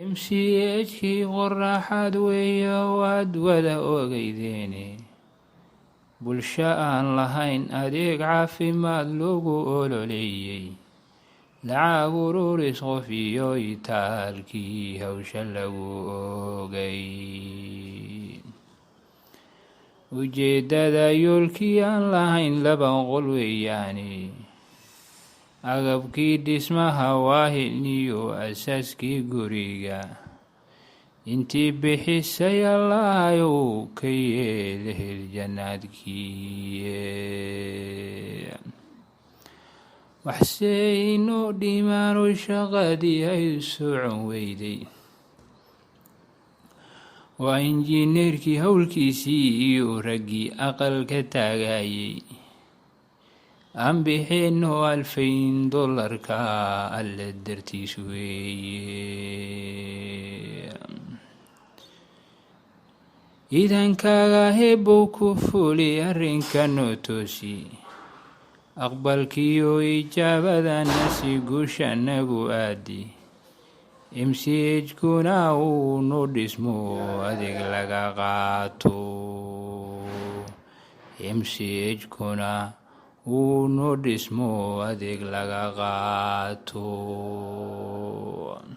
mchkii qoraxaad weeyo waad wada ogeydeene bulsho aan lahayn adeeg caafimaad lagu ololeeyey lacag ururis qof iyo itaalkii hawsha lagu ogay ujeedada yoolkii aan lahayn laba qol weeyaane agabkii dhismaha waahiniyo asaaskii guriga intii bixisay allahayow ka yeele hel jannaadkii waxse inoo dhimaano shaqadii ay socon weyday waa injineerkii howlkiisii iyo raggii aqalka taagayey aan bixino $2000 alle dartiis weeye iidankaaga hebbow ku fuli arrinka noo toosi aqbalkiiyo ijaabadana si guusha nagu aadi mchkuna uu nu dhismo adeeg laga qaato mchkuna uu nu dhismo adeeg laga qaato